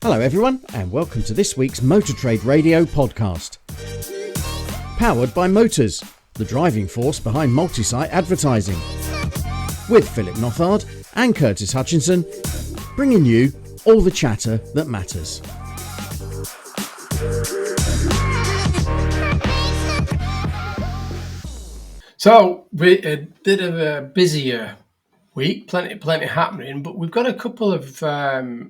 Hello everyone, and welcome to this week's Motor Trade Radio podcast. Powered by Motors, the driving force behind multi-site advertising. With Philip Nothard and Curtis Hutchinson, bringing you all the chatter that matters. So, a bit of a busier week, plenty happening, but we've got a couple of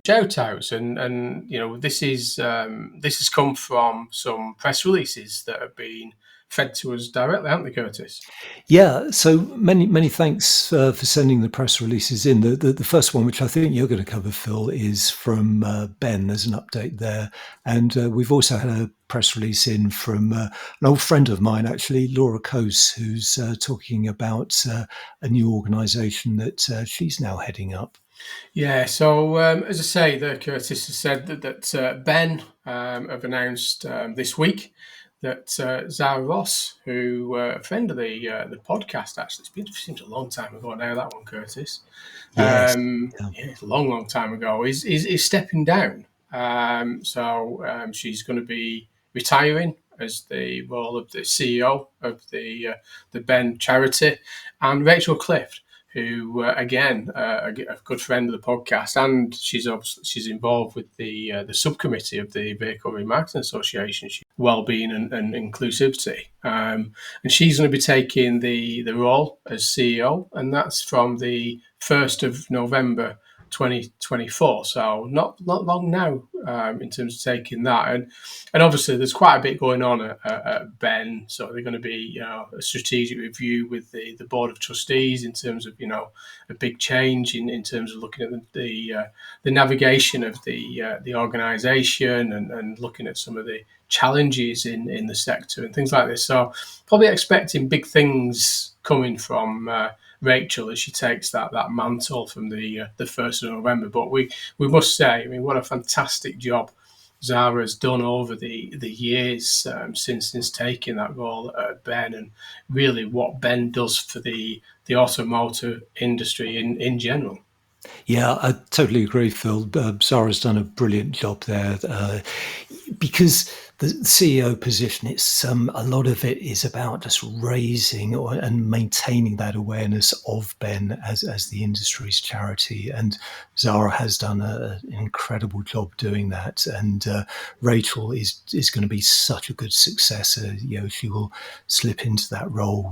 shout outs, and you know, this has come from some press releases that have been fed to us directly, haven't they, Curtis? Yeah, so many thanks for sending the press releases in. The first one, which I think you're going to cover, Phil, is from Ben. There's an update there. And we've also had a press release in from an old friend of mine, actually, Laura Coase, who's talking about a new organisation that she's now heading up. Yeah, so as I say, Curtis has said that Ben have announced this week that Zara Ross, who a friend of the podcast, actually, it seems a long time ago now, that one, Curtis. Yes. It's a long time ago, is stepping down. So she's going to be retiring as the role of the CEO of the Ben charity, and Rachel Clift, who again a good friend of the podcast, and she's involved with the subcommittee of the Vehicle Remarketing Association, Wellbeing and Inclusivity, and she's going to be taking the role as CEO, and that's from the 1st of November 2024, so not long now in terms of taking that, and obviously there's quite a bit going on at Ben. So they're going to be a strategic review with the board of trustees in terms of a big change in terms of looking at the navigation of the organisation and looking at some of the challenges in the sector and things like this. So probably expecting big things coming from Rachel as she takes that mantle from the 1st of November. But we must say, I mean, what a fantastic job Zara's done over the years since taking that role at Ben, and really what Ben does for the automotive industry in general. Yeah, I totally agree, Phil. Zara's done a brilliant job there because the CEO position, it's a lot of it is about just raising and maintaining that awareness of Ben as the industry's charity, and Zara has done an incredible job doing that. And Rachel is going to be such a good successor. She will slip into that role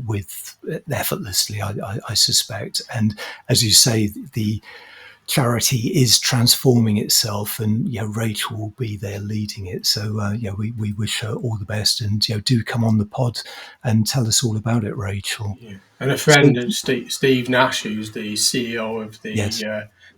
with effortlessly, I suspect. And as you say, the charity is transforming itself, and Rachel will be there leading it. So we wish her all the best, and do come on the pod and tell us all about it, Rachel. Yeah. And a friend of Steve Nash, who's the CEO of the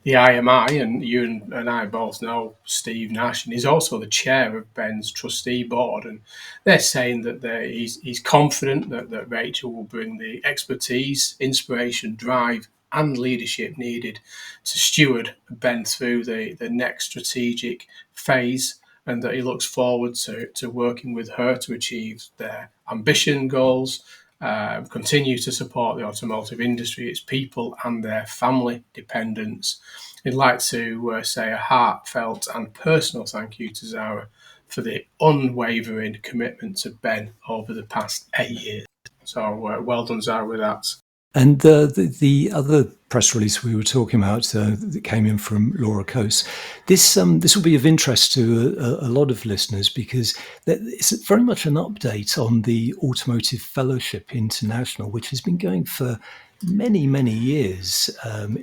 IMI, and you and I both know Steve Nash, and he's also the chair of Ben's trustee board, and they're saying that he's confident that Rachel will bring the expertise, inspiration, drive and leadership needed to steward Ben through the next strategic phase, and that he looks forward to working with her to achieve their ambition goals, continue to support the automotive industry, its people and their family dependents. I'd like to say a heartfelt and personal thank you to Zara for the unwavering commitment to Ben over the past 8 years. So well done, Zara, with that. And the other press release we were talking about that came in from Laura Coase, this will be of interest to a lot of listeners, because it's very much an update on the Automotive Fellowship International, which has been going for many years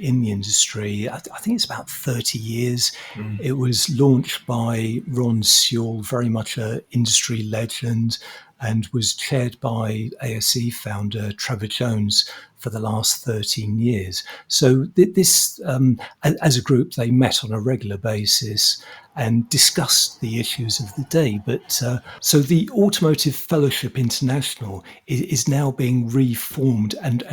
in the industry. I think it's about 30 years. It was launched by Ron Sewell, very much an industry legend, and was chaired by ASE founder Trevor Jones for the last 13 years. So this, as a group, they met on a regular basis and discussed the issues of the day. But so the Automotive Fellowship International is now being reformed and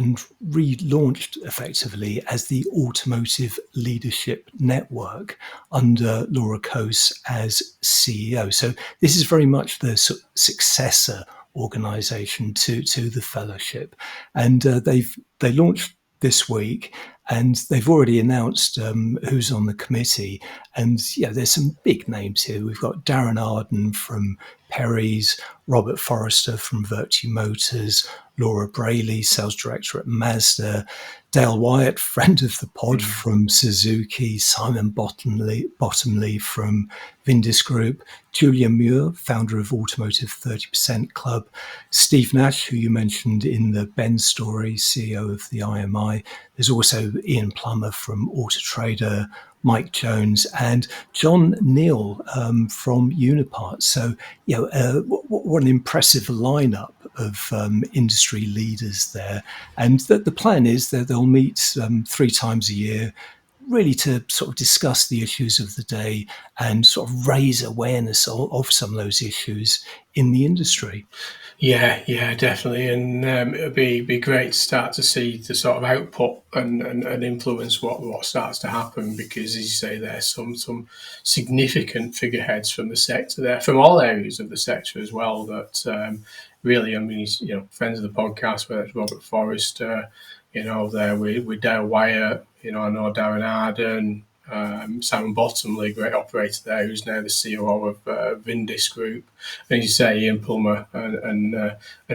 relaunched effectively as the Automotive Leadership Network under Laura Coase as CEO. So this is very much the successor organisation to the fellowship, and they launched this week, and they've already announced who's on the committee. And there's some big names here. We've got Darren Arden from Perry's, Robert Forrester from Virtue Motors, Laura Brayley, sales director at Mazda, Dale Wyatt, friend of the pod, from Suzuki, Simon Bottomley from Vindis Group, Julia Muir, founder of Automotive 30% Club, Steve Nash, who you mentioned in the Ben story, CEO of the IMI. There's also Ian Plummer from Auto Trader, Mike Jones, and John Neal from Unipart. So, what an impressive lineup of industry leaders there. And the plan is that they'll meet 3 times a year, really to sort of discuss the issues of the day and sort of raise awareness of some of those issues in the industry. Yeah, definitely, and it'll be great to start to see the sort of output and influence what starts to happen, because, as you say, there's some significant figureheads from the sector there, from all areas of the sector as well. That really, I mean, he's, friends of the podcast, whether it's Robert Forrester, there with Dale Wyatt, I know Darren Arden. Simon Bottomley, great operator there, who's now the COO of Vindis Group, and you say Ian Plummer and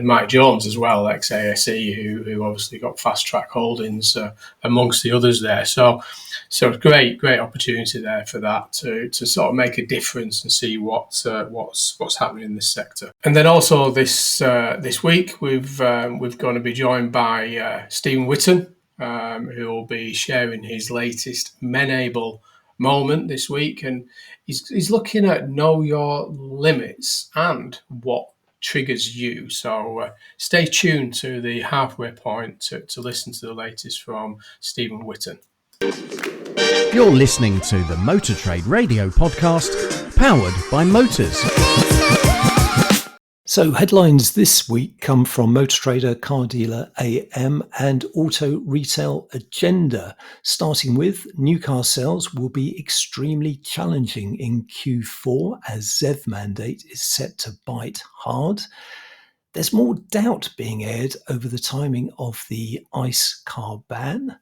Mike Jones as well, ex-ASE, who obviously got Fast Track Holdings amongst the others there. So great opportunity there for that to sort of make a difference and see what's happening in this sector. And then also this week we're going to be joined by Stephen Whitton, who will be sharing his latest Men-able moment this week. And he's looking at know your limits and what triggers you. So stay tuned to the halfway point to listen to the latest from Stephen Whitton. You're listening to the Motor Trade Radio podcast, powered by Motors. So headlines this week come from Motor Trader, Car Dealer AM and Auto Retail Agenda, starting with new car sales will be extremely challenging in Q4 as ZEV mandate is set to bite hard. There's more doubt being aired over the timing of the ICE car ban.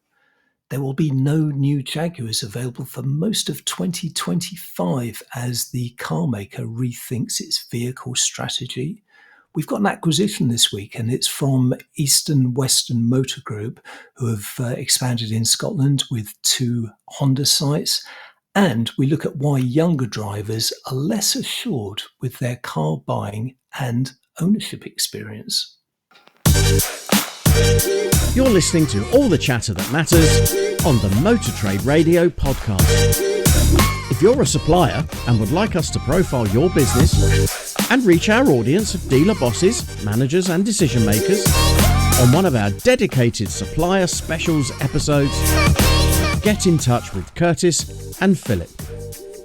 There will be no new Jaguars available for most of 2025 as the carmaker rethinks its vehicle strategy. We've got an acquisition this week, and it's from Eastern Western Motor Group, who have expanded in Scotland with 2 Honda sites. And we look at why younger drivers are less assured with their car buying and ownership experience. You're listening to all the chatter that matters on the Motor Trade Radio podcast. If you're a supplier and would like us to profile your business and reach our audience of dealer bosses, managers and decision makers on one of our dedicated supplier specials episodes, get in touch with Curtis and Philip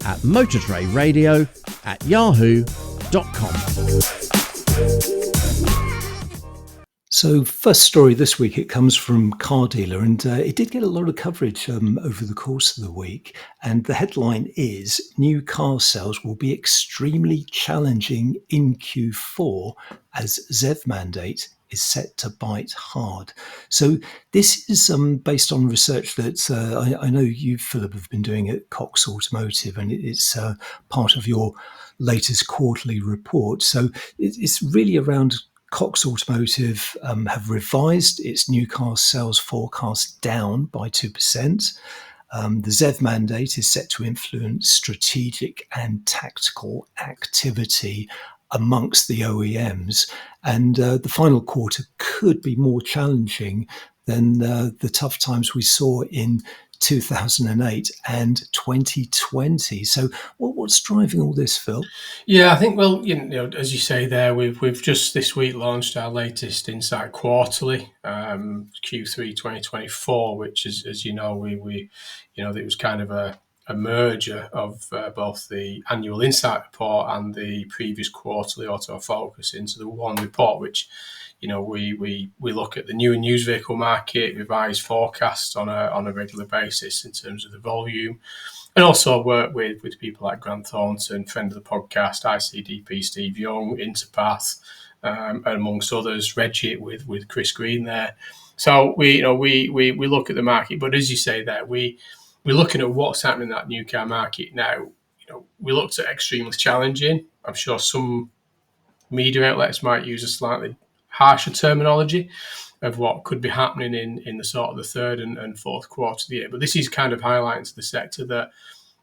at motortraderadio@yahoo.com. So first story this week, it comes from Car Dealer, and it did get a lot of coverage over the course of the week. And the headline is, new car sales will be extremely challenging in Q4 as ZEV mandate is set to bite hard. So this is based on research that I know you, Philip, have been doing at Cox Automotive, and it's part of your latest quarterly report. So it's really around Cox Automotive have revised its new car sales forecast down by 2%. The ZEV mandate is set to influence strategic and tactical activity amongst the OEMs. And the final quarter could be more challenging than the tough times we saw in 2008 and 2020. So what's driving all this, Phil? Yeah, I think, well, as you say there, we've just this week launched our latest Insight Quarterly, Q3 2024, which is, as you know, we it was kind of a merger of both the annual Insight report and the previous quarterly Auto Focus into the one report, which we look at the new and used vehicle market, revise forecasts on a regular basis in terms of the volume, and also work with people like Grant Thornton, friend of the podcast, ICDP Steve Young, Interpath, and amongst others, Reggie with Chris Green there. So we look at the market, but as you say there, we're looking at what's happening in that new car market now. We looked at extremely challenging. I'm sure some media outlets might use a slightly harsher terminology of what could be happening in the sort of the third and fourth quarter of the year. But this is kind of highlighting to the sector that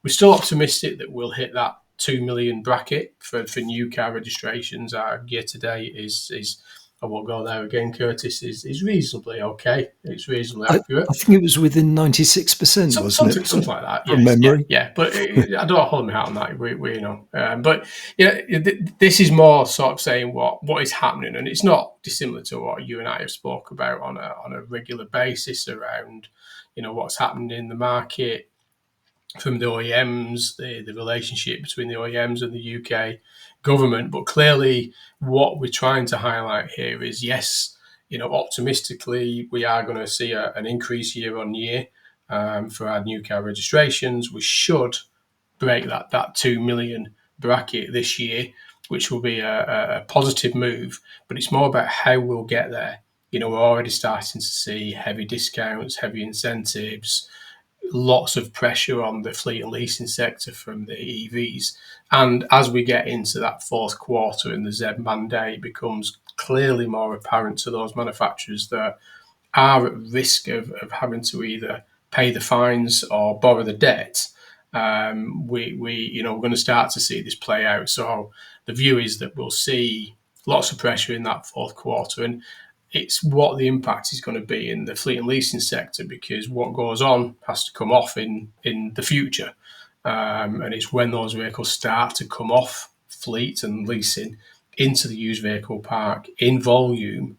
we're still optimistic that we'll hit that 2 million bracket for new car registrations. Our year to date is I won't go there again, Curtis, is reasonably okay. It's reasonably accurate. I think it was within 96%, wasn't it? Something like that, from memory. Yeah. But I don't hold me out on that. We but this is more sort of saying what is happening, and it's not dissimilar to what you and I have spoke about on a regular basis around what's happening in the market from the OEMs, the relationship between the OEMs and the UK government. But clearly, what we're trying to highlight here is, yes, optimistically, we are going to see an increase year on year for our new car registrations. We should break that 2 million bracket this year, which will be a positive move. But it's more about how we'll get there. We're already starting to see heavy discounts, heavy incentives, lots of pressure on the fleet and leasing sector from the EVs. And as we get into that fourth quarter and the ZEV mandate becomes clearly more apparent to those manufacturers that are at risk of having to either pay the fines or borrow the debt, we're going to start to see this play out. So the view is that we'll see lots of pressure in that fourth quarter, and it's what the impact is going to be in the fleet and leasing sector, because what goes on has to come off in the future. And it's when those vehicles start to come off fleet and leasing into the used vehicle park in volume,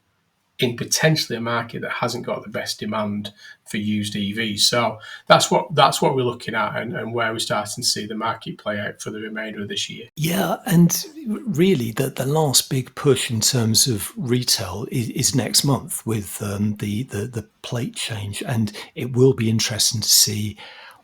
in potentially a market that hasn't got the best demand for used EVs. So that's what we're looking at, and where we're starting to see the market play out for the remainder of this year. Yeah, and really the last big push in terms of retail is next month with the plate change, and it will be interesting to see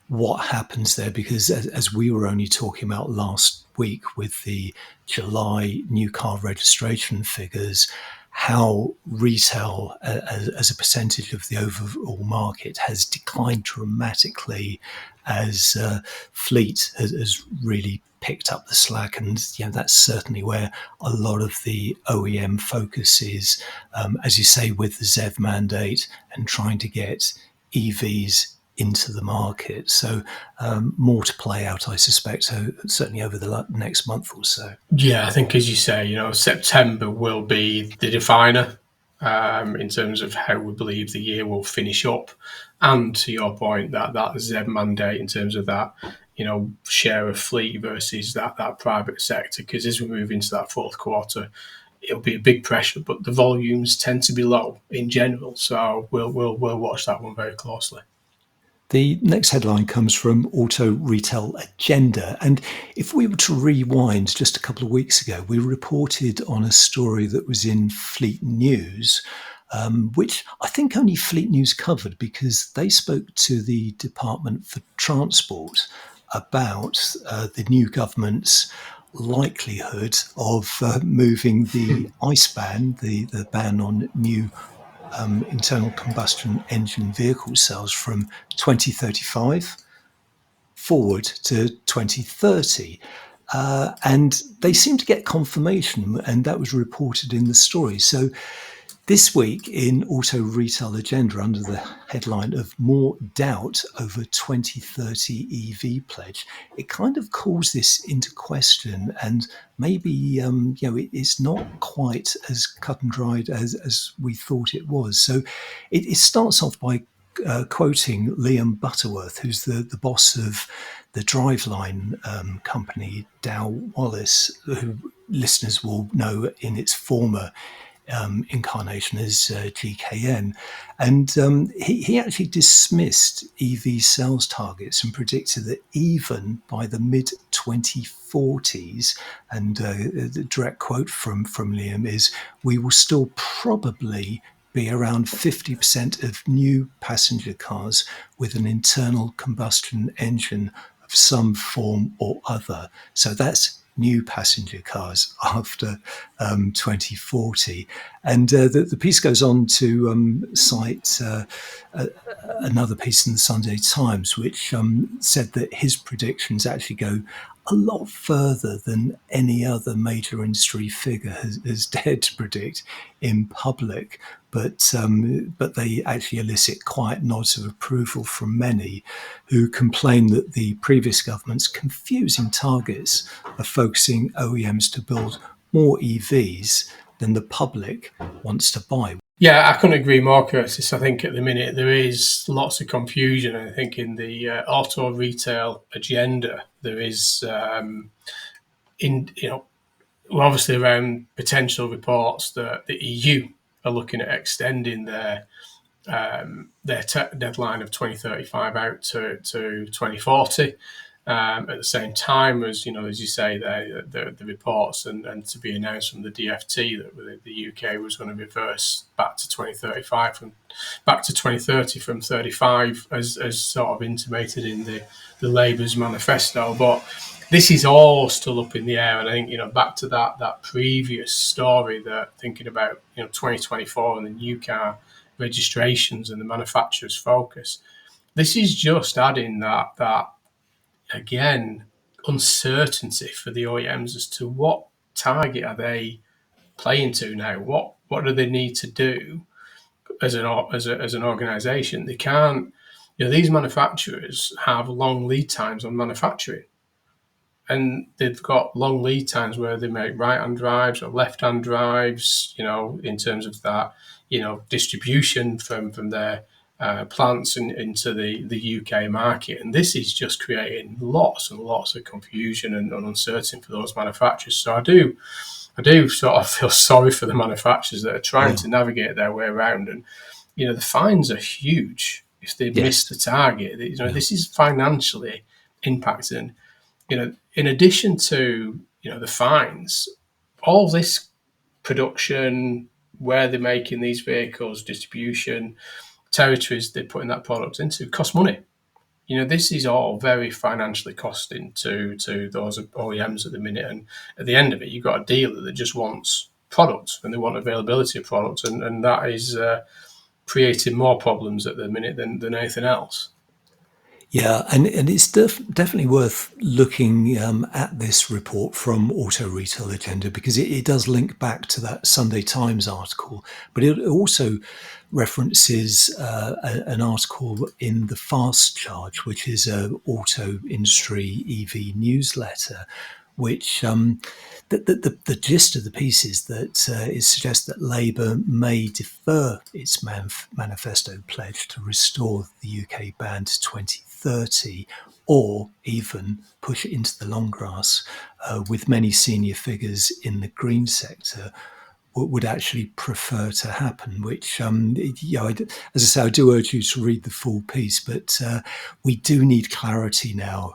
what happens there, because as we were only talking about last week with the July new car registration figures, how retail as a percentage of the overall market has declined dramatically as fleet has really picked up the slack. And that's certainly where a lot of the OEM focus is, as you say, with the ZEV mandate and trying to get EVs into the market. So more to play out, I suspect, certainly over the next month or so. Yeah, I think, as you say, September will be the definer in terms of how we believe the year will finish up. And to your point, that ZEV mandate in terms of that, share of fleet versus that private sector, because as we move into that fourth quarter, it'll be a big pressure, but the volumes tend to be low in general. So we'll watch that one very closely. The next headline comes from Auto Retail Agenda. And if we were to rewind just a couple of weeks ago, we reported on a story that was in Fleet News, which I think only Fleet News covered because they spoke to the Department for Transport about the new government's likelihood of moving the ICE ban, the ban on new internal combustion engine vehicle sales, from 2035 forward to 2030. And they seem to get confirmation, and that was reported in the story. So this week in Auto Retail Agenda, under the headline of More Doubt Over 2030 EV Pledge, it kind of calls this into question, and maybe it's not quite as cut and dried as we thought it was. So it starts off by quoting Liam Butterworth, who's the boss of the driveline company Dow Wallace, who listeners will know in its former incarnation as GKN. And he actually dismissed EV sales targets and predicted that even by the mid-2040s, and the direct quote from Liam is, we will still probably be around 50% of new passenger cars with an internal combustion engine of some form or other. So that's new passenger cars after 2040. And the piece goes on to cite another piece in the Sunday Times, which said that his predictions actually go a lot further than any other major industry figure has dared to predict in public. But they actually elicit quiet nods of approval from many who complain that the previous government's confusing targets of focusing OEMs to build more EVs than the public wants to buy. Yeah, I couldn't agree more, Curtis. I think at the minute there is lots of confusion. I think in the auto retail agenda, there is, obviously around potential reports that the EU are looking at extending their deadline of 2035 out to 2040. At the same time as, as you say, the reports and to be announced from the DFT that the UK was going to reverse back to 2035 back to 2030 from 35, as sort of intimated in the Labour's manifesto. But this is all still up in the air, and I think back to that previous story, that thinking about 2024 and the new car registrations and the manufacturer's focus. This is just adding that again, uncertainty for the OEMs as to what target are they playing to now. What do they need to do as an organisation? They can't. These manufacturers have long lead times on manufacturing, and they've got long lead times where they make right-hand drives or left-hand drives. In terms of that, distribution from their plants into the UK market, and this is just creating lots and lots of confusion and uncertainty for those manufacturers. So I do sort of feel sorry for the manufacturers that are trying to navigate their way around, and the fines are huge if they miss the target. This is financially impacting. In addition to the fines, all this production, where they're making these vehicles, distribution, territories they're putting that product into, cost money. This is all very financially costing to those OEMs at the minute. And at the end of it, you've got a dealer that just wants product, and they want availability of product, and that is creating more problems at the minute than anything else. Yeah, and it's definitely worth looking at this report from Auto Retail Agenda, because it does link back to that Sunday Times article, but it also references an article in the Fast Charge, which is an auto industry EV newsletter, which the gist of the piece is that it suggests that Labour may defer its manifesto pledge to restore the UK ban to 2030, or even push it into the long grass, with many senior figures in the green sector would actually prefer to happen, which, as I say, I do urge you to read the full piece, but we do need clarity now.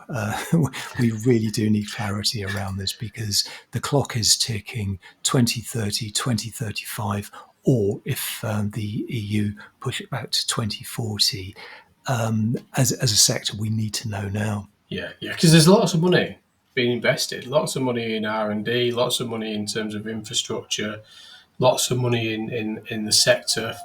We really do need clarity around this, because the clock is ticking. 2030, 2035, or if the EU push it back to 2040, as a sector, we need to know now. Yeah, because there's lots of money being invested, lots of money in R&D, lots of money in terms of infrastructure, lots of money in the sector,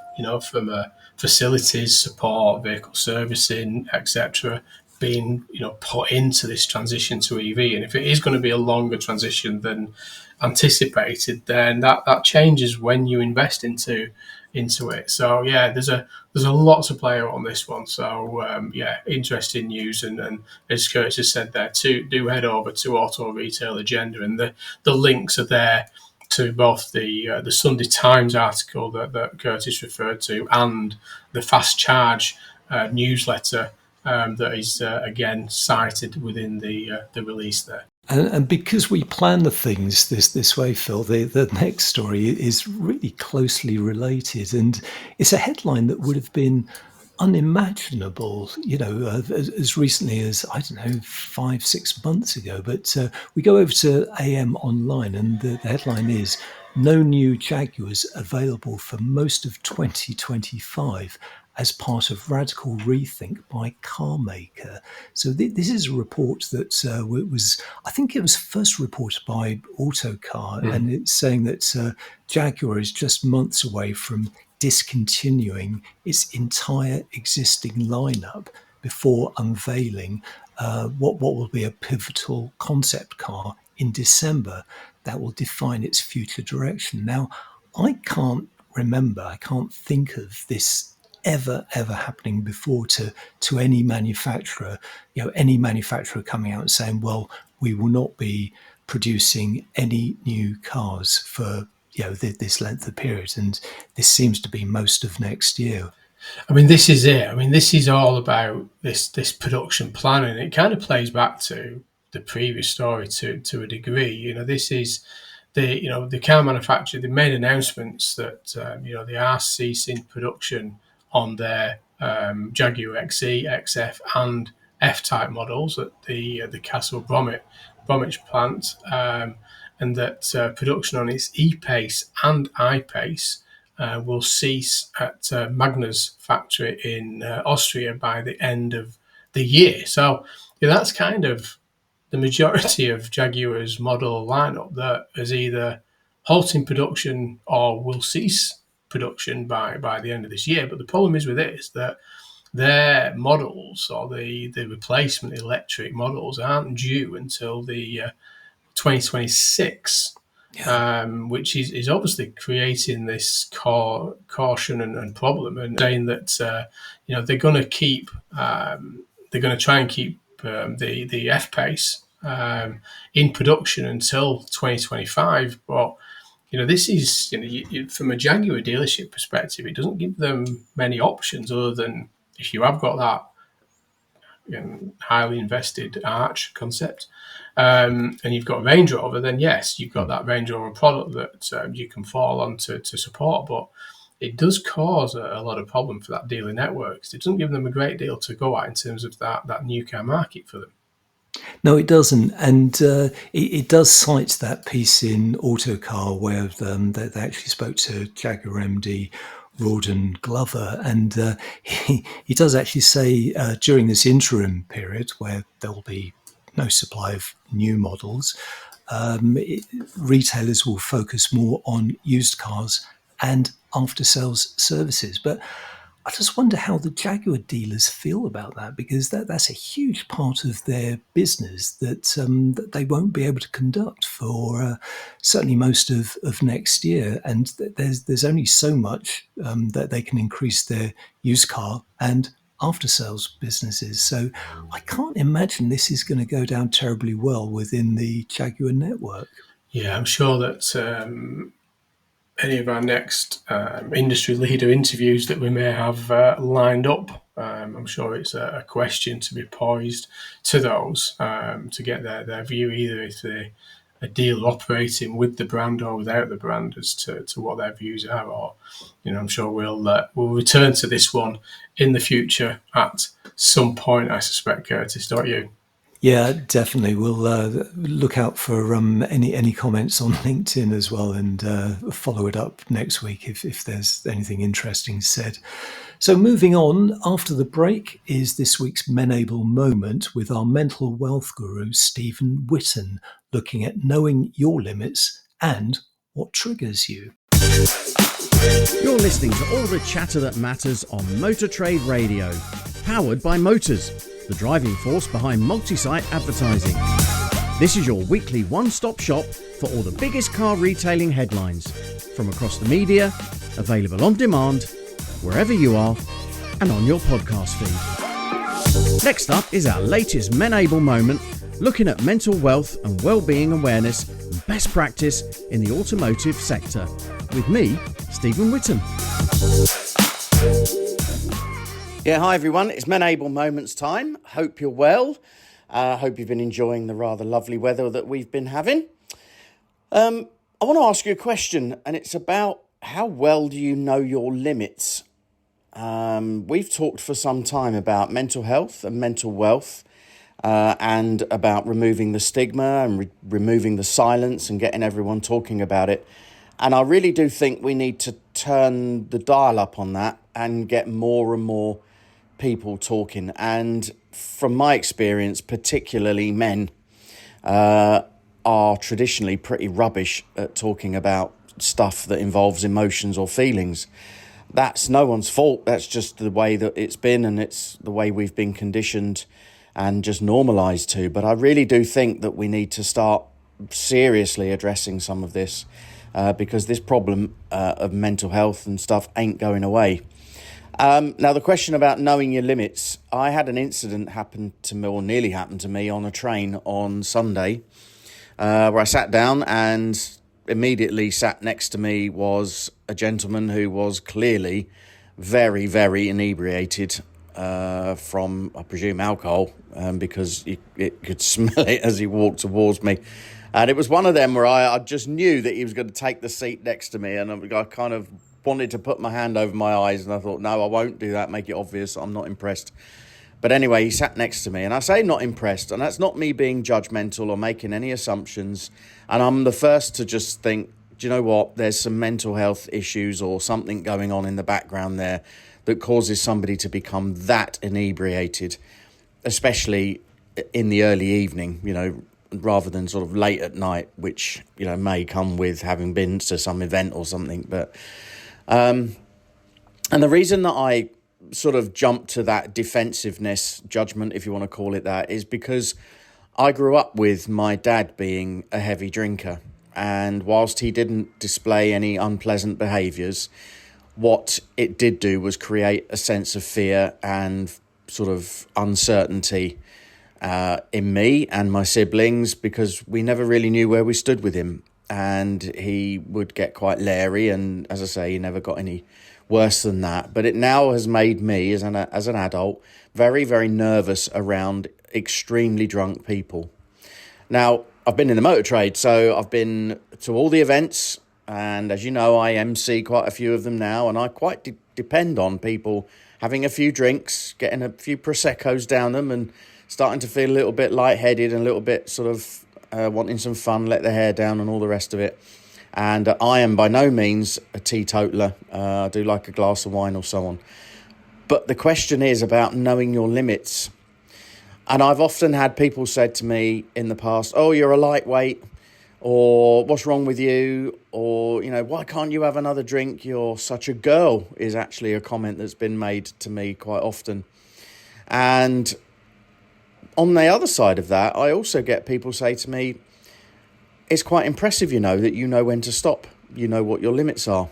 from facilities, support, vehicle servicing, etc., being put into this transition to EV. And if it is going to be a longer transition than anticipated, then that changes when you invest into it. So there's a lot to play out on this one. So interesting news, and as Curtis has said there, do head over to Auto Retail Agenda, and the links are there to both the Sunday Times article that Curtis referred to, and the Fast Charge newsletter that is again cited within the release there. And because we plan the things this way, Phil, the next story is really closely related, and it's a headline that would have been unimaginable, as recently as, 5-6 months ago. But we go over to AM Online, and the headline is, "No new Jaguars available for most of 2025 as part of radical rethink by Carmaker. So this is a report that I think it was first reported by Autocar, and it's saying that Jaguar is just months away from discontinuing its entire existing lineup before unveiling what will be a pivotal concept car in December that will define its future direction. Now, I can't think of this ever happening before to any manufacturer. Any manufacturer coming out and saying, well, we will not be producing any new cars for this length of period, and this seems to be most of next year. I mean, this is it. I mean, this is all about this production planning. It kind of plays back to the previous story to a degree. This is the car manufacturer. They made announcements that they are ceasing production on their Jaguar XE, XF, and F-Type models at the Castle Bromwich plant, and that production on its E-Pace and I-Pace will cease at Magna's factory in Austria by the end of the year. So that's kind of the majority of Jaguar's model lineup that is either halting production or will cease production by the end of this year. But the problem is with it is that their models, or the replacement electric models, aren't due until the 2026. Which is obviously creating this caution and problem, and saying that they're going to try and keep the F-Pace in production until 2025. But this is from a Jaguar dealership perspective, it doesn't give them many options other than if you have got that highly invested Arch concept, and you've got a Range Rover, then yes, you've got that Range Rover product that you can fall on to support. But it does cause a lot of problem for that dealer network. It doesn't give them a great deal to go at in terms of that new car market for them. No, it doesn't, and it does cite that piece in Autocar where they actually spoke to Jaguar MD Rawdon Glover, and he does actually say during this interim period where there will be no supply of new models, retailers will focus more on used cars and after-sales services. But I just wonder how the Jaguar dealers feel about that, because that's a huge part of their business that they won't be able to conduct for certainly most of next year. And there's only so much that they can increase their used car and after-sales businesses. So I can't imagine this is going to go down terribly well within the Jaguar network. Yeah, I'm sure that any of our next industry leader interviews that we may have lined up, I'm sure it's a question to be poised to those to get their view, either if they're a dealer operating with the brand or without the brand, as to what their views are. Or, I'm sure we'll return to this one in the future at some point, I suspect, Curtis, don't you? Yeah, definitely. We'll look out for any comments on LinkedIn as well, and follow it up next week if there's anything interesting said. So moving on, after the break is this week's Men-Able Moment with our mental wealth guru, Stephen Whitton, looking at knowing your limits and what triggers you. You're listening to all the chatter that matters on Motor Trade Radio, powered by Motors, the driving force behind multi-site advertising. This is your weekly one-stop shop for all the biggest car retailing headlines from across the media, available on demand, wherever you are, and on your podcast feed. Next up is our latest Men-Able Moment, looking at mental wealth and well-being awareness and best practice in the automotive sector. With me, Stephen Whitton. Yeah, hi everyone. It's Men-Able Moments time. Hope you're well. Hope you've been enjoying the rather lovely weather that we've been having. I want to ask you a question, and it's about how well do you know your limits? We've talked for some time about mental health and mental wealth, and about removing the stigma and removing the silence and getting everyone talking about it. And I really do think we need to turn the dial up on that and get more and more people talking. And from my experience, particularly men, are traditionally pretty rubbish at talking about stuff that involves emotions or feelings. That's no one's fault. That's just the way that it's been, and it's the way we've been conditioned and just normalised to. But I really do think that we need to start seriously addressing some of this, because this problem of mental health and stuff ain't going away. Now, the question about knowing your limits. I had an incident happen to me, or nearly happened to me, on a train on Sunday, where I sat down, and immediately sat next to me was a gentleman who was clearly very, very inebriated from, I presume, alcohol, because it could smell it as he walked towards me. And it was one of them where I just knew that he was going to take the seat next to me, and I kind of wanted to put my hand over my eyes, and I thought, no, I won't do that, make it obvious I'm not impressed. But anyway, he sat next to me, and I say not impressed, and that's not me being judgmental or making any assumptions. And I'm the first to just think, do you know what, there's some mental health issues or something going on in the background there that causes somebody to become that inebriated, especially in the early evening, rather than sort of late at night, which, may come with having been to some event or something. But and the reason that I sort of jumped to that defensiveness judgment, if you want to call it that, is because I grew up with my dad being a heavy drinker, and whilst he didn't display any unpleasant behaviours, what it did do was create a sense of fear and sort of uncertainty in me and my siblings, because we never really knew where we stood with him, and he would get quite leery, and as I say, he never got any worse than that. But it now has made me, as an adult, very, very nervous around extremely drunk people. Now, I've been in the motor trade, so I've been to all the events, and as you know, I MC quite a few of them now, and I quite depend on people having a few drinks, getting a few Prosecco's down them, and starting to feel a little bit lightheaded and a little bit sort of wanting some fun, let their hair down and all the rest of it. And I am by no means a teetotaler. I do like a glass of wine or so on. But the question is about knowing your limits. And I've often had people said to me in the past, oh, you're a lightweight, or what's wrong with you? Or, why can't you have another drink? You're such a girl, is actually a comment that's been made to me quite often. And on the other side of that, I also get people say to me, it's quite impressive, that you know when to stop. You know what your limits are.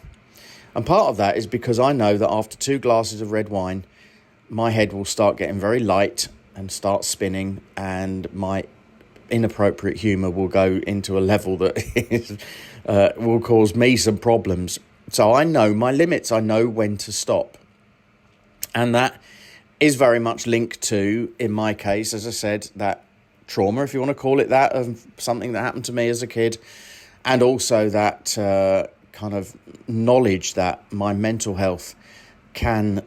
And part of that is because I know that after 2 glasses of red wine, my head will start getting very light and start spinning, and my inappropriate humour will go into a level that is, will cause me some problems. So I know my limits. I know when to stop. And that is very much linked to, in my case, as I said, that trauma, if you want to call it that, of something that happened to me as a kid, and also that kind of knowledge that my mental health can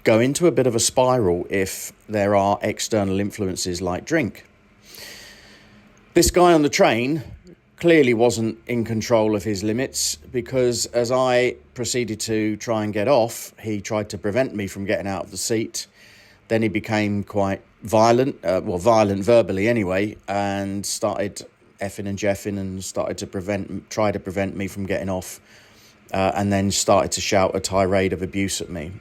go into a bit of a spiral if there are external influences like drink. This guy on the train clearly wasn't in control of his limits, because as I proceeded to try and get off, he tried to prevent me from getting out of the seat. Then he became quite violent, violent verbally anyway, and started effing and jeffing and started to try to prevent me from getting off, and then started to shout a tirade of abuse at me.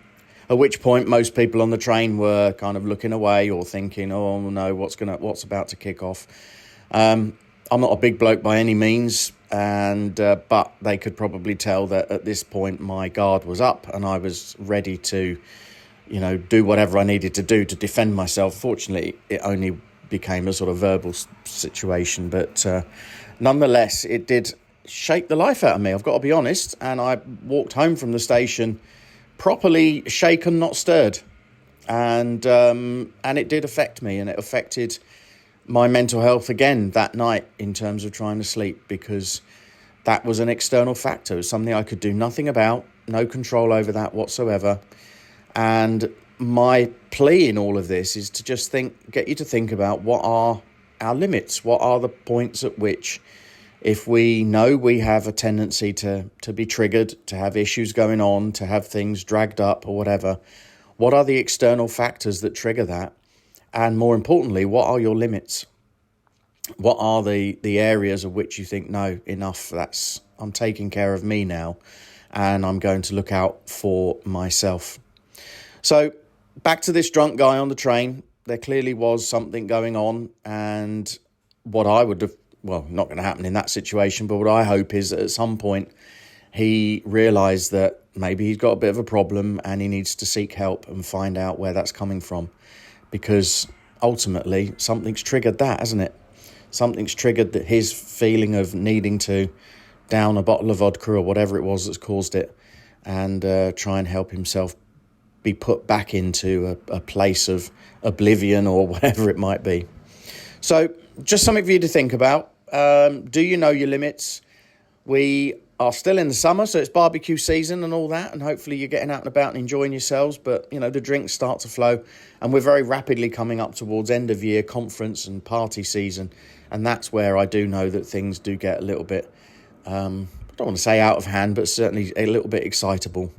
At which point most people on the train were kind of looking away or thinking, oh no, what's about to kick off. I'm not a big bloke by any means, and but they could probably tell that at this point my guard was up and I was ready to do whatever I needed to do to defend myself. Fortunately, it only became a sort of verbal situation, but nonetheless, it did shake the life out of me, I've got to be honest. And I walked home from the station properly shaken, not stirred. And it did affect me, and it affected my mental health again that night in terms of trying to sleep, because that was an external factor. It was something I could do nothing about, no control over that whatsoever. And my plea in all of this is to just get you to think about what are our limits, what are the points at which if we know we have a tendency to be triggered, to have issues going on, to have things dragged up or whatever, what are the external factors that trigger that? And more importantly, what are your limits? What are the areas of which you think, no, enough, I'm taking care of me now, and I'm going to look out for myself. So back to this drunk guy on the train, there clearly was something going on, and what I would have, well, not going to happen in that situation, but what I hope is that at some point he realised that maybe he's got a bit of a problem and he needs to seek help and find out where that's coming from, because ultimately something's triggered that, hasn't it? Something's triggered that his feeling of needing to down a bottle of vodka or whatever it was that's caused it, and try and help himself be put back into a place of oblivion or whatever it might be. So just something for you to think about. Do you know your limits? We are still in the summer, so it's barbecue season and all that, and hopefully you're getting out and about and enjoying yourselves, but the drinks start to flow, and we're very rapidly coming up towards end of year conference and party season, and that's where I do know that things do get a little bit, I don't want to say out of hand, but certainly a little bit excitable.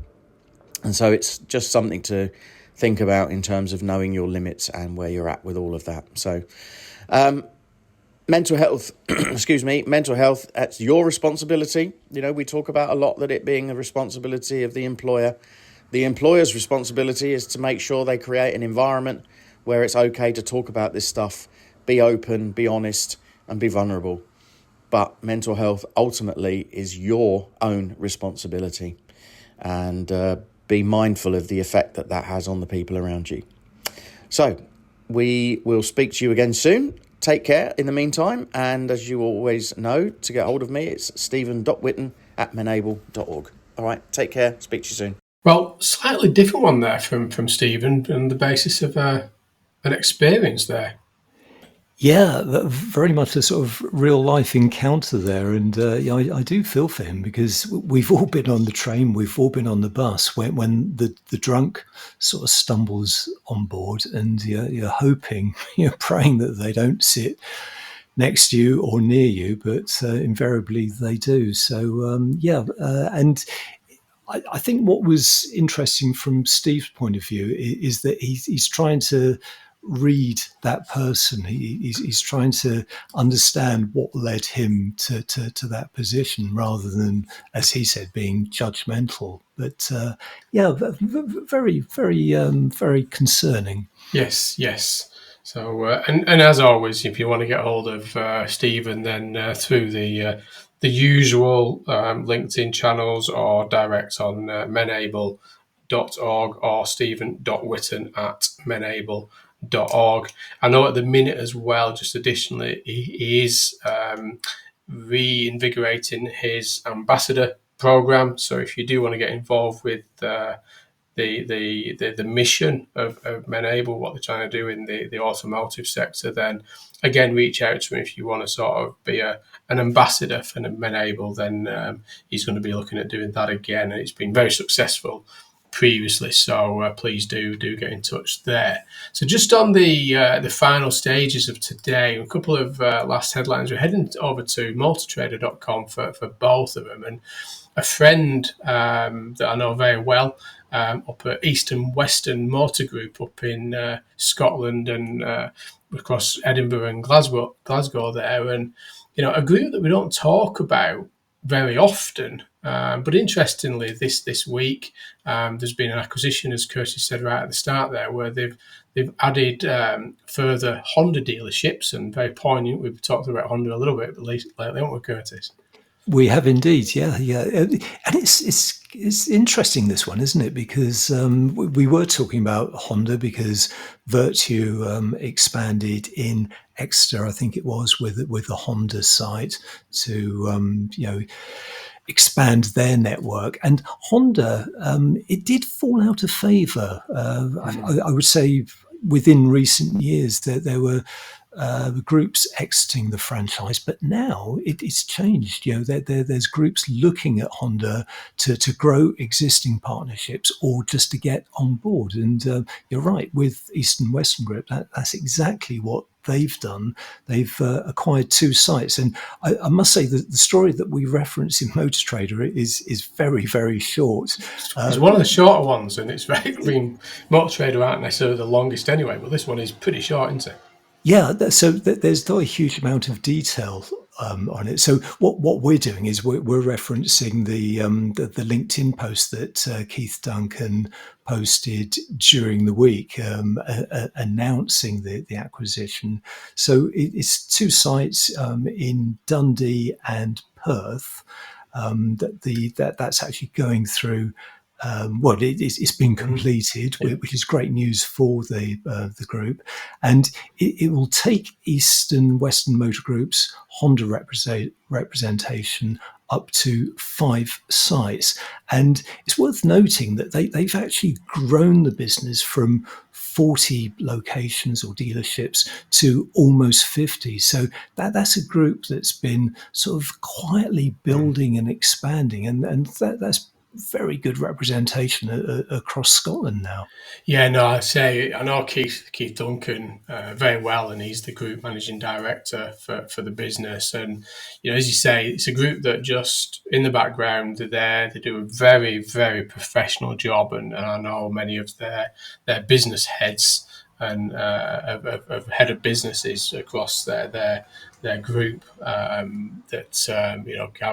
And so it's just something to think about in terms of knowing your limits and where you're at with all of that. So mental health, mental health, that's your responsibility. We talk about a lot that it being a responsibility of the employer. The employer's responsibility is to make sure they create an environment where it's okay to talk about this stuff, be open, be honest, and be vulnerable. But mental health ultimately is your own responsibility, and be mindful of the effect that has on the people around you. So we will speak to you again soon. Take care in the meantime, and as you always know, to get hold of me, it's stephen.whitton@menable.org. All right, take care. Speak to you soon. Well, slightly different one there from Stephen, on the basis of an experience there. Yeah, very much a sort of real life encounter there. And I do feel for him, because we've all been on the train, we've all been on the bus when the drunk sort of stumbles on board, and you're hoping, you're praying that they don't sit next to you or near you, but invariably they do. So, and I think what was interesting from Steve's point of view is that he's trying to read that person. He's trying to understand what led him to that position, rather than, as he said, being judgmental. But very, very, very concerning. Yes. So and as always, if you want to get hold of Stephen, then through the usual LinkedIn channels, or direct on menable.org or stephen.whitton@menable.org. I know at the minute as well, just additionally, he is reinvigorating his ambassador program. So if you do want to get involved with the mission of Menable, what they're trying to do in the automotive sector, then again, reach out to him if you want to sort of be an ambassador for Menable. Then he's going to be looking at doing that again, and it's been very successful previously. So please do get in touch there. So just on the final stages of today, a couple of last headlines. We're heading over to motortrader.com for both of them, and a friend that I know very well up at East and Western Motor Group up in Scotland, and across Edinburgh and Glasgow there, and a group that we don't talk about very often. But interestingly, this week, there's been an acquisition, as Curtis said right at the start there, where they've added further Honda dealerships, and very poignant. We've talked about Honda a little bit lately, haven't we, Curtis? We have indeed, yeah, and it's interesting, this one, isn't it? Because we were talking about Honda because Virtue expanded in Exeter, I think it was, with a Honda site to expand their network. And Honda, it did fall out of favour. I would say within recent years that there were groups exiting the franchise, but now it's changed. There's groups looking at Honda to grow existing partnerships or just to get on board. And you're right, with East and Western Group, that's exactly what they've done. They've acquired 2 sites, and I must say that the story that we reference in Motor Trader is very, very short. It's one of the shorter ones, and it's very. I mean, Motor Trader aren't necessarily the longest anyway, but this one is pretty short, isn't it? Yeah, so there's not a huge amount of detail on it. So what we're doing is we're referencing the LinkedIn post that Keith Duncan posted during the week, announcing the acquisition. So it's 2 sites in Dundee and Perth. That's actually going through. It's been completed, which is great news for the group, and it will take East and Western Motor Group's Honda representation up to 5 sites. And it's worth noting that they've actually grown the business from 40 locations or dealerships to almost 50. So that's a group that's been sort of quietly building and expanding, and that's very good representation across Scotland now. Yeah, no, I know Keith Duncan very well, and he's the group managing director for the business. And as you say, it's a group that just in the background they're there. They do a very, very professional job, and I know many of their business heads and of head of businesses across their group that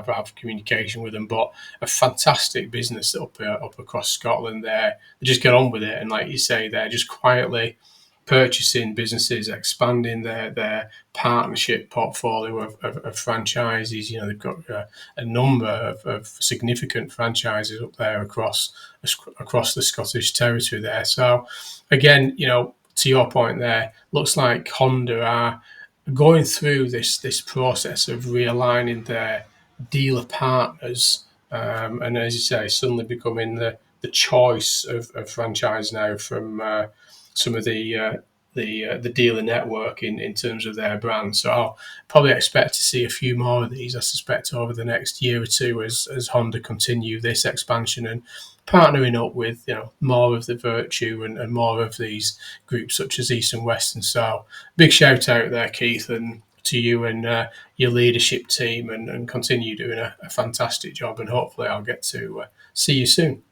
have communication with them. But a fantastic business up across Scotland. They just get on with it, and like you say, they're just quietly purchasing businesses, expanding their partnership portfolio of franchises. They've got a number of significant franchises up there across the Scottish territory there. So again, to your point there, looks like Honda are going through this process of realigning their dealer partners, and as you say, suddenly becoming the choice of franchise now from some of the dealer network in terms of their brand. So I'll probably expect to see a few more of these, I suspect, over the next year or two as Honda continue this expansion and partnering up with more of the Virtue and more of these groups such as East and West. And so big shout out there, Keith, and to you and your leadership team, and continue doing a fantastic job, and hopefully I'll get to see you soon.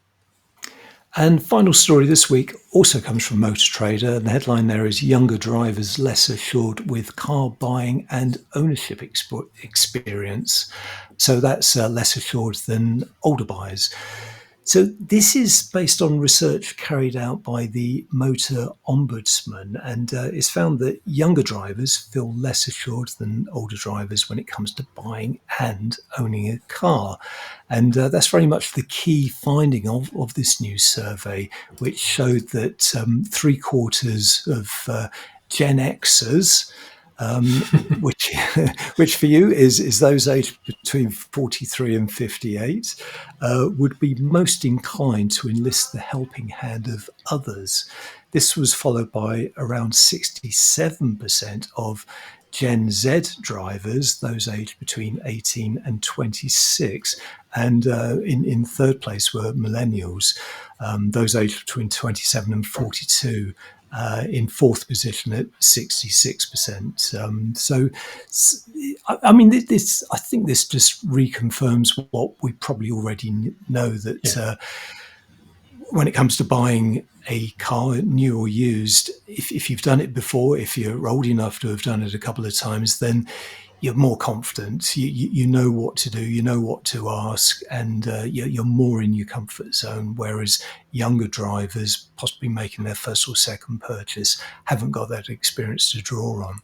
And final story this week also comes from Motor Trader, and the headline there is "Younger Drivers Less Assured with Car Buying and Ownership Experience." So that's less assured than older buyers. So this is based on research carried out by the Motor Ombudsman, and it's found that younger drivers feel less assured than older drivers when it comes to buying and owning a car. And that's very much the key finding of this new survey, which showed that 3/4 of Gen Xers, which for you is those aged between 43 and 58, would be most inclined to enlist the helping hand of others. This was followed by around 67% of Gen Z drivers, those aged between 18 and 26. And in third place were millennials, those aged between 27 and 42. In fourth position at 66%. So, I mean, I think this just reconfirms what we probably already know, that when it comes to buying a car, new or used, if you've done it before, if you're old enough to have done it a couple of times, then you're more confident. You know what to do, you know what to ask, and you're more in your comfort zone. Whereas younger drivers, possibly making their first or second purchase, haven't got that experience to draw on.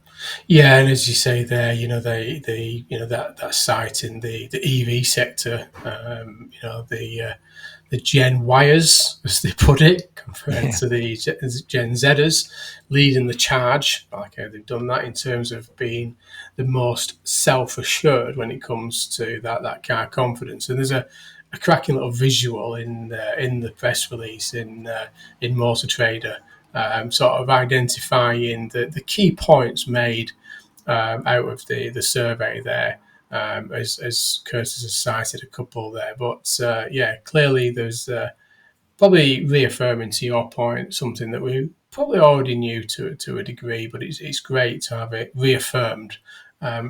Yeah, and as you say there, that site in the EV sector, the Gen Yers, as they put it, compared to the Gen Zers, leading the charge. Like how they've done that in terms of being the most self-assured when it comes to that car confidence. And there's a cracking little visual in the press release in Motor Trader, sort of identifying the key points made out of the survey there. As Curtis has cited a couple there, but clearly there's probably reaffirming to your point something that we probably already knew to a degree, but it's great to have it reaffirmed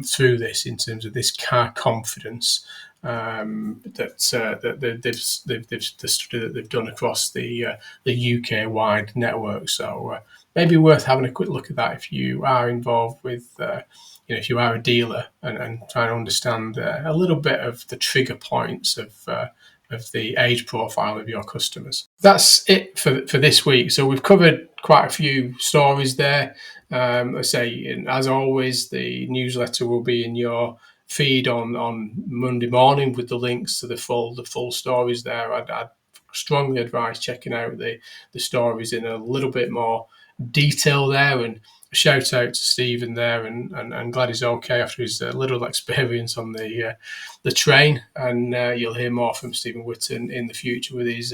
through this in terms of this car confidence that the study that they've done across the UK wide network. So maybe worth having a quick look at that if you are involved with. If you are a dealer and trying to understand a little bit of the trigger points of the age profile of your customers. That's it for this week. So we've covered quite a few stories there. I say, as always, the newsletter will be in your feed on Monday morning with the links to the full stories there. I'd strongly advise checking out the stories in a little bit more detail there, and a shout out to Stephen there, and glad he's okay after his little experience on the train. And you'll hear more from Stephen Whitton in the future with his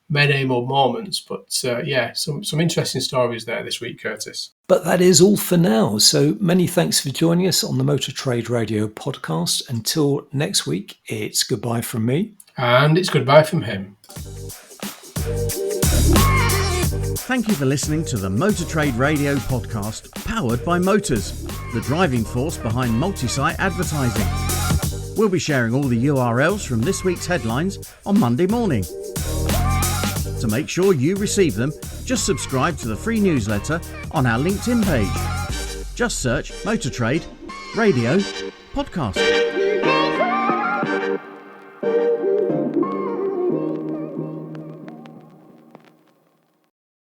men-able moments. But some interesting stories there this week, Curtis. But that is all for now. So many thanks for joining us on the Motor Trade Radio podcast. Until next week, it's goodbye from me. And it's goodbye from him. Thank you for listening to the Motor Trade Radio podcast, powered by Motors, the driving force behind multi-site advertising. We'll be sharing all the URLs from this week's headlines on Monday morning. To make sure you receive them, just subscribe to the free newsletter on our LinkedIn page. Just search Motor Trade Radio Podcast.